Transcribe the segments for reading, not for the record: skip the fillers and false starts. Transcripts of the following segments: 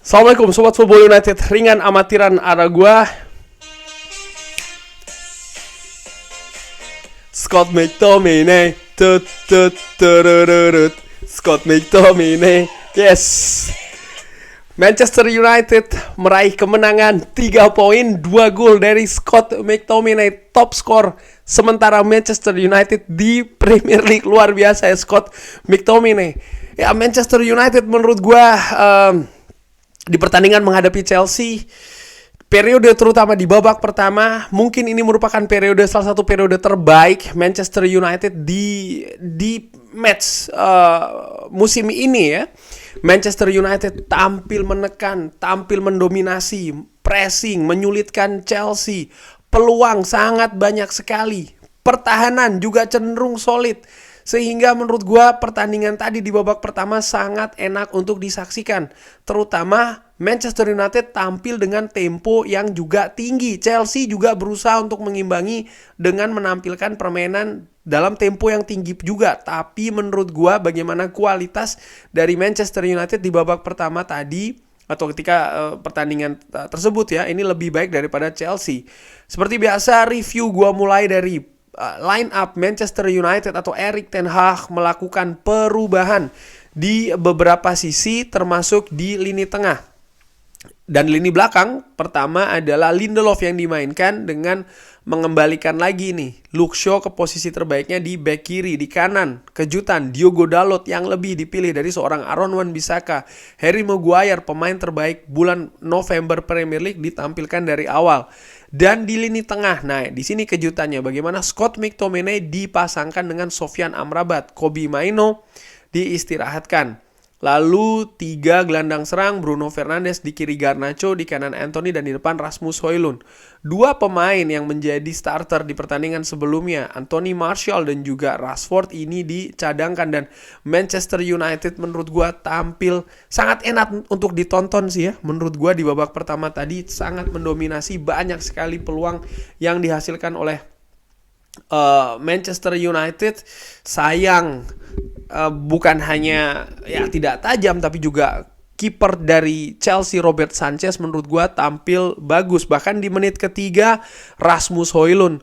Assalamualaikum Sobat Football United, ringan amatiran ada gua Scott McTominay. Scott McTominay. Yes. Manchester United meraih kemenangan 3 poin, 2 gol dari Scott McTominay, top skor sementara Manchester United di Premier League. Luar biasa ya Scott McTominay. Ya, Manchester United menurut gua di pertandingan menghadapi Chelsea, periode terutama di babak pertama, mungkin ini merupakan salah satu periode terbaik Manchester United di match musim ini ya. Manchester United tampil menekan, tampil mendominasi, pressing, menyulitkan Chelsea. Peluang sangat banyak sekali. Pertahanan juga cenderung solid. Sehingga menurut gua pertandingan tadi di babak pertama sangat enak untuk disaksikan. Terutama Manchester United tampil dengan tempo yang juga tinggi. Chelsea juga berusaha untuk mengimbangi dengan menampilkan permainan dalam tempo yang tinggi juga. Tapi menurut gua bagaimana kualitas dari Manchester United di babak pertama tadi atau ketika pertandingan tersebut ya, ini lebih baik daripada Chelsea. Seperti biasa review gua mulai dari line up Manchester United atau Erik ten Hag melakukan perubahan di beberapa sisi termasuk di lini tengah dan lini belakang. Pertama adalah Lindelof yang dimainkan dengan mengembalikan lagi nih Luke Shaw ke posisi terbaiknya di back kiri. Di kanan kejutan Diogo Dalot yang lebih dipilih dari seorang Aaron Wan-Bissaka. Harry Maguire pemain terbaik bulan November Premier League ditampilkan dari awal. Dan di lini tengah, nah di sini kejutannya bagaimana Scott McTominay dipasangkan dengan Sofyan Amrabat, Kobbie Mainoo diistirahatkan. Lalu 3 gelandang serang, Bruno Fernandes di kiri, Garnacho di kanan, Anthony, dan di depan Rasmus Højlund. 2 pemain yang menjadi starter di pertandingan sebelumnya, Anthony Martial dan juga Rashford, ini dicadangkan. Dan Manchester United menurut gua tampil sangat enak untuk ditonton sih ya. Menurut gua di babak pertama tadi sangat mendominasi, banyak sekali peluang yang dihasilkan oleh Manchester United. Sayang bukan hanya ya tidak tajam, tapi juga kiper dari Chelsea Robert Sanchez menurut gua tampil bagus. Bahkan di menit ketiga Rasmus Højlund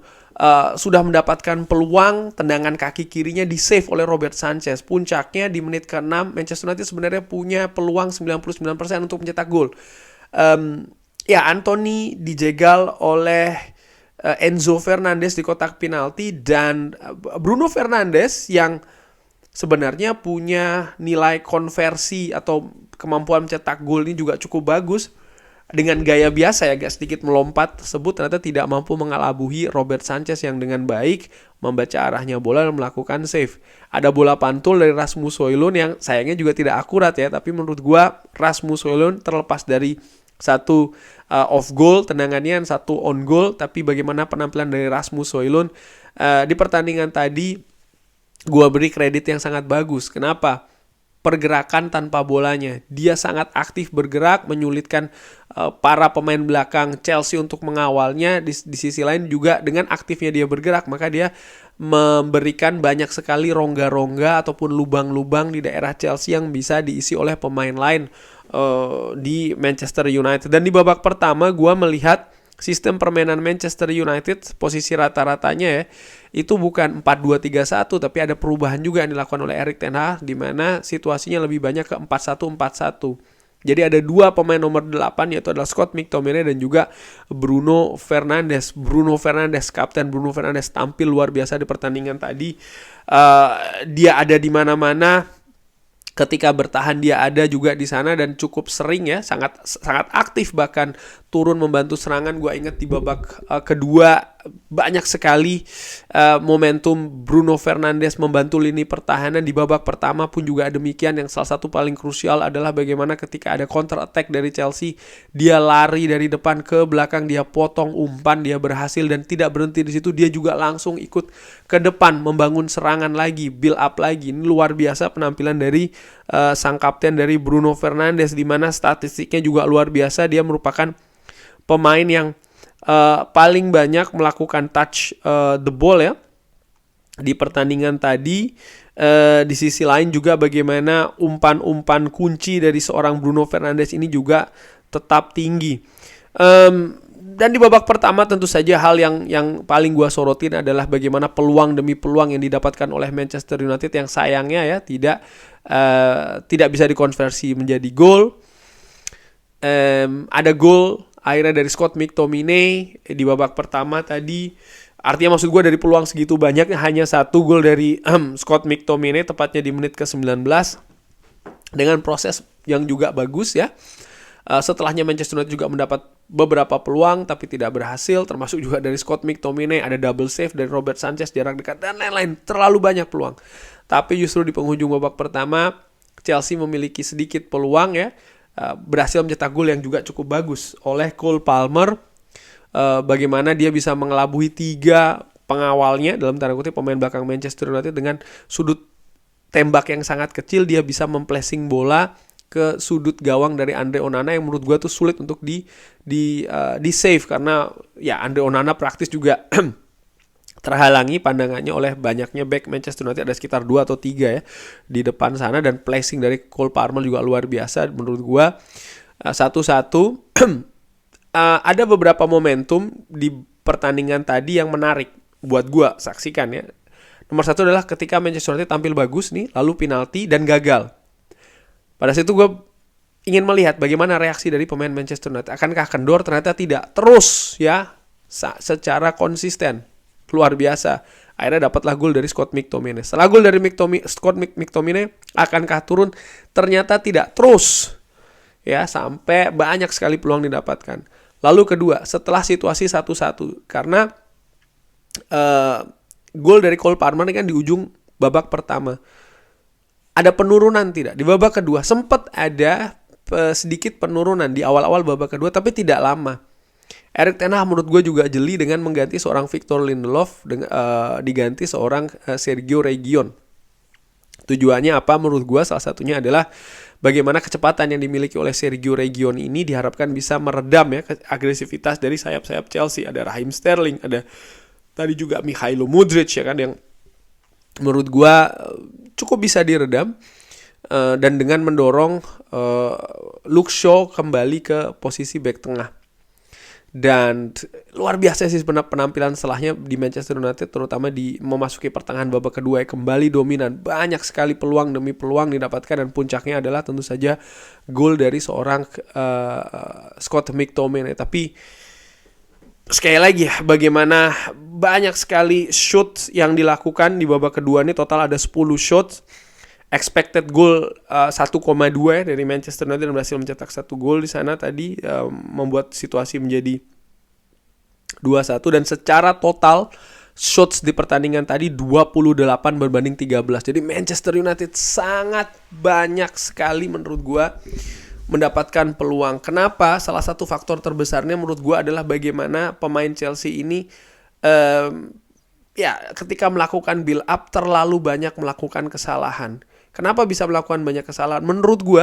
sudah mendapatkan peluang, tendangan kaki kirinya di save oleh Robert Sanchez. Puncaknya di menit ke-6 Manchester United sebenarnya punya peluang 99% untuk mencetak gol. Ya, Anthony dijegal oleh Enzo Fernandez di kotak penalti, dan Bruno Fernandes yang sebenarnya punya nilai konversi atau kemampuan mencetak gol ini juga cukup bagus. Dengan gaya biasa ya, agak sedikit melompat tersebut, ternyata tidak mampu mengelabuhi Robert Sanchez yang dengan baik membaca arahnya bola dan melakukan save. Ada bola pantul dari Rasmus Højlund yang sayangnya juga tidak akurat ya, tapi menurut gua Rasmus Højlund terlepas dari satu off goal tendangannya, satu on goal, tapi bagaimana penampilan dari Rasmus Højlund di pertandingan tadi gua beri kredit yang sangat bagus. Kenapa? Pergerakan tanpa bolanya, dia sangat aktif bergerak, menyulitkan para pemain belakang Chelsea untuk mengawalnya. Di sisi lain juga dengan aktifnya dia bergerak, maka dia memberikan banyak sekali rongga-rongga ataupun lubang-lubang di daerah Chelsea yang bisa diisi oleh pemain lain di Manchester United. Dan di babak pertama gue melihat sistem permainan Manchester United, posisi rata-ratanya ya, itu bukan 4-2-3-1, tapi ada perubahan juga yang dilakukan oleh Erik ten Hag, di mana situasinya lebih banyak ke 4-1-4-1. Jadi ada 2 pemain nomor 8, yaitu adalah Scott McTominay dan juga Bruno Fernandes. Kapten Bruno Fernandes tampil luar biasa di pertandingan tadi. Dia ada di mana-mana. Ketika bertahan dia ada juga di sana dan cukup sering ya, sangat aktif, bahkan turun membantu serangan. Gue ingat di babak kedua banyak sekali momentum Bruno Fernandes membantu lini pertahanan. Di babak pertama pun juga demikian. Yang salah satu paling krusial adalah bagaimana ketika ada counter attack dari Chelsea, dia lari dari depan ke belakang, dia potong umpan, dia berhasil, dan tidak berhenti di situ, dia juga langsung ikut ke depan membangun serangan lagi, build up lagi. Ini luar biasa penampilan dari sang kapten dari Bruno Fernandes, di mana statistiknya juga luar biasa. Dia merupakan pemain yang paling banyak melakukan touch the ball ya di pertandingan tadi. Di sisi lain juga bagaimana umpan-umpan kunci dari seorang Bruno Fernandes ini juga tetap tinggi. Dan di babak pertama tentu saja hal yang paling gua sorotin adalah bagaimana peluang demi peluang yang didapatkan oleh Manchester United yang sayangnya ya tidak bisa dikonversi menjadi gol. Ada gol akhirnya dari Scott McTominay di babak pertama tadi. Artinya maksud gue dari peluang segitu banyak hanya satu gol dari Scott McTominay tepatnya di menit ke-19 dengan proses yang juga bagus ya. Setelahnya Manchester United juga mendapat beberapa peluang tapi tidak berhasil, termasuk juga dari Scott McTominay, ada double save dari Robert Sanchez jarak dekat dan lain-lain. Terlalu banyak peluang. Tapi justru di penghujung babak pertama Chelsea memiliki sedikit peluang ya. Berhasil mencetak gol yang juga cukup bagus oleh Cole Palmer. Bagaimana dia bisa mengelabuhi 3 pengawalnya dalam tanda kutip pemain belakang Manchester United dengan sudut tembak yang sangat kecil. Dia bisa memplacing bola ke sudut gawang dari Andre Onana yang menurut gue tuh sulit untuk di save karena ya Andre Onana praktis juga terhalangi pandangannya oleh banyaknya back Manchester United, ada sekitar 2 atau 3 ya di depan sana, dan placing dari Cole Palmer juga luar biasa menurut gue. Satu-satu ada beberapa momentum di pertandingan tadi yang menarik buat gue saksikan ya. Nomor 1 adalah ketika Manchester United tampil bagus nih, lalu penalti dan gagal. Pada situ gue ingin melihat bagaimana reaksi dari pemain Manchester United. Akankah kendor? Ternyata tidak. Terus ya secara konsisten. Luar biasa. Akhirnya dapatlah gol dari Scott McTominay. Setelah gol dari Scott McTominay, akankah turun? Ternyata tidak. Terus ya sampai banyak sekali peluang didapatkan. Lalu kedua, setelah situasi 1-1, karena gol dari Cole Palmer kan di ujung babak pertama. Ada penurunan tidak? Di babak kedua sempat ada sedikit penurunan di awal-awal babak kedua, tapi tidak lama. Erik ten Hag menurut gue juga jeli dengan mengganti seorang Victor Lindelof diganti seorang Sergio Reguilon. Tujuannya apa? Menurut gue salah satunya adalah bagaimana kecepatan yang dimiliki oleh Sergio Reguilon ini diharapkan bisa meredam ya agresivitas dari sayap-sayap Chelsea. Ada Raheem Sterling, ada tadi juga Mikhailo Mudryk ya kan, yang menurut gue cukup bisa diredam dan dengan mendorong Luke Shaw kembali ke posisi back tengah. Dan luar biasa sih penampilan setelahnya di Manchester United, terutama di memasuki pertengahan babak kedua ya, kembali dominan. Banyak sekali peluang demi peluang didapatkan dan puncaknya adalah tentu saja gol dari seorang Scott McTominay. Tapi sekali lagi ya, bagaimana banyak sekali shoot yang dilakukan di babak kedua ini, total ada 10 shots. Expected goal 1,2 dari Manchester United dan berhasil mencetak 1 gol di sana tadi, membuat situasi menjadi 2-1, dan secara total shots di pertandingan tadi 28 berbanding 13. Jadi Manchester United sangat banyak sekali menurut gua mendapatkan peluang. Kenapa? Salah satu faktor terbesarnya menurut gua adalah bagaimana pemain Chelsea ini ketika melakukan build up terlalu banyak melakukan kesalahan. Kenapa bisa melakukan banyak kesalahan? Menurut gue,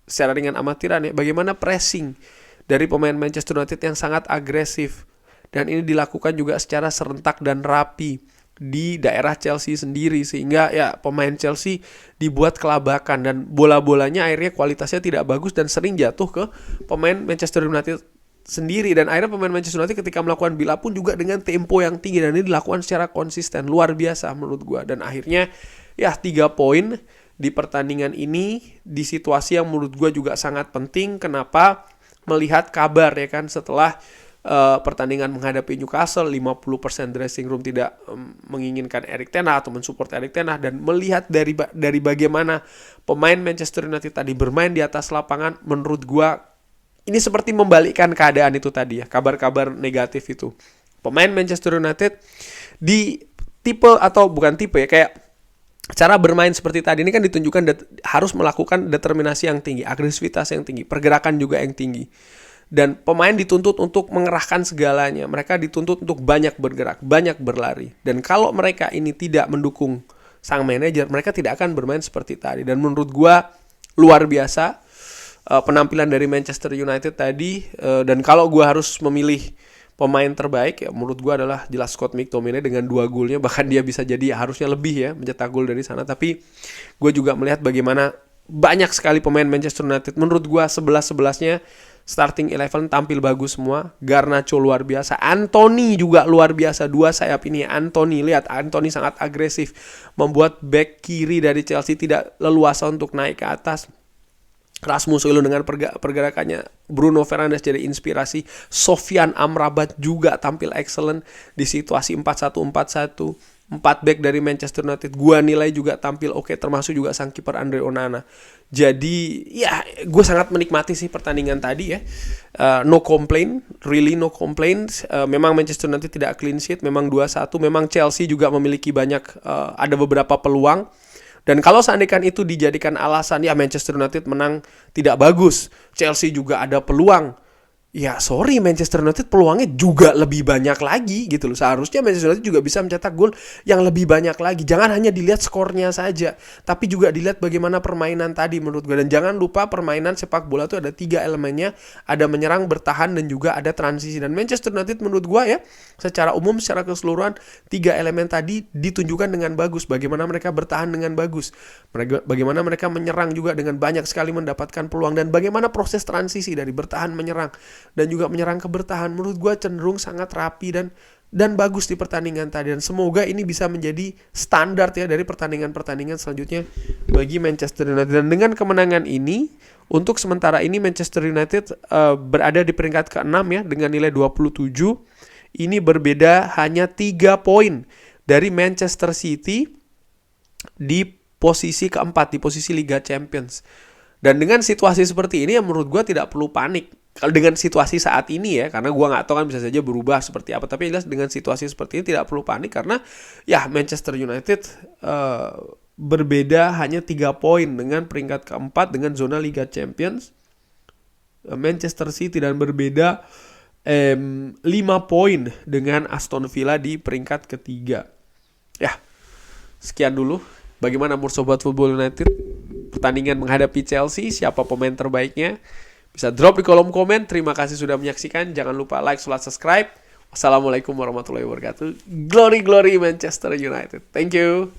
secara ringan amatiran ya, bagaimana pressing dari pemain Manchester United yang sangat agresif. Dan ini dilakukan juga secara serentak dan rapi di daerah Chelsea sendiri. Sehingga ya pemain Chelsea dibuat kelabakan dan bola-bolanya akhirnya kualitasnya tidak bagus dan sering jatuh ke pemain Manchester United sendiri. Dan akhirnya pemain Manchester United ketika melakukan build up pun juga dengan tempo yang tinggi. Dan ini dilakukan secara konsisten, luar biasa menurut gue. Dan akhirnya ya 3 poin di pertandingan ini di situasi yang menurut gue juga sangat penting. Kenapa? Melihat kabar ya kan, setelah pertandingan menghadapi Newcastle 50% dressing room tidak menginginkan Erik ten Hag atau mensupport Erik ten Hag, dan melihat dari bagaimana pemain Manchester United tadi bermain di atas lapangan, menurut gue ini seperti membalikkan keadaan itu tadi ya, kabar-kabar negatif itu. Pemain Manchester United di tipe atau bukan tipe ya, kayak cara bermain seperti tadi ini kan ditunjukkan harus melakukan determinasi yang tinggi, agresivitas yang tinggi, pergerakan juga yang tinggi. Dan pemain dituntut untuk mengerahkan segalanya. Mereka dituntut untuk banyak bergerak, banyak berlari. Dan kalau mereka ini tidak mendukung sang manajer, mereka tidak akan bermain seperti tadi. Dan menurut gua luar biasa penampilan dari Manchester United tadi. Dan kalau gua harus memilih pemain terbaik ya menurut gue adalah jelas Scott McTominay dengan 2 golnya, bahkan dia bisa jadi harusnya lebih ya mencetak gol dari sana. Tapi gue juga melihat bagaimana banyak sekali pemain Manchester United, menurut gue 11-11-nya starting 11 tampil bagus semua. Garnacho luar biasa, Anthony juga luar biasa. Dua sayap ini Anthony, lihat Anthony sangat agresif, membuat back kiri dari Chelsea tidak leluasa untuk naik ke atas. Rasmus Højlund dengan pergerakannya, Bruno Fernandes jadi inspirasi, Sofyan Amrabat juga tampil excellent di situasi 4-1-4-1. 4 back dari Manchester United gua nilai juga tampil oke, termasuk juga sang kiper Andre Onana. Jadi ya gue sangat menikmati sih pertandingan tadi ya. No complaint, really no complaint. Memang Manchester United tidak clean sheet, memang 2-1, memang Chelsea juga memiliki banyak ada beberapa peluang. Dan kalau seandainya itu dijadikan alasan ya Manchester United menang tidak bagus, Chelsea juga ada peluang. Ya sorry, Manchester United peluangnya juga lebih banyak lagi gitu loh. Seharusnya Manchester United juga bisa mencetak gol yang lebih banyak lagi. Jangan hanya dilihat skornya saja, tapi juga dilihat bagaimana permainan tadi menurut gue. Dan jangan lupa permainan sepak bola itu ada 3 elemennya. Ada menyerang, bertahan, dan juga ada transisi. Dan Manchester United menurut gue ya, secara umum, secara keseluruhan 3 elemen tadi ditunjukkan dengan bagus. Bagaimana mereka bertahan dengan bagus, bagaimana mereka menyerang juga dengan banyak sekali mendapatkan peluang, dan bagaimana proses transisi dari bertahan menyerang dan juga menyerang ke bertahan menurut gue cenderung sangat rapi dan bagus di pertandingan tadi. Dan semoga ini bisa menjadi standar ya dari pertandingan-pertandingan selanjutnya bagi Manchester United. Dan dengan kemenangan ini, untuk sementara ini Manchester United berada di peringkat ke-6 ya dengan nilai 27. Ini berbeda hanya 3 poin dari Manchester City di posisi keempat, di posisi Liga Champions. Dan dengan situasi seperti ini ya menurut gue tidak perlu panik. Kalau dengan situasi saat ini ya, karena gue nggak tahu kan bisa saja berubah seperti apa. Tapi jelas dengan situasi seperti ini tidak perlu panik, karena ya Manchester United berbeda hanya 3 poin dengan peringkat keempat dengan zona Liga Champions Manchester City, dan berbeda 5 poin dengan Aston Villa di peringkat ketiga. Ya, sekian dulu. Bagaimana menurut Sobat Football United pertandingan menghadapi Chelsea? Siapa pemain terbaiknya? Bisa drop di kolom komen. Terima kasih sudah menyaksikan. Jangan lupa like, subscribe. Wassalamualaikum warahmatullahi wabarakatuh. Glory, glory Manchester United. Thank you.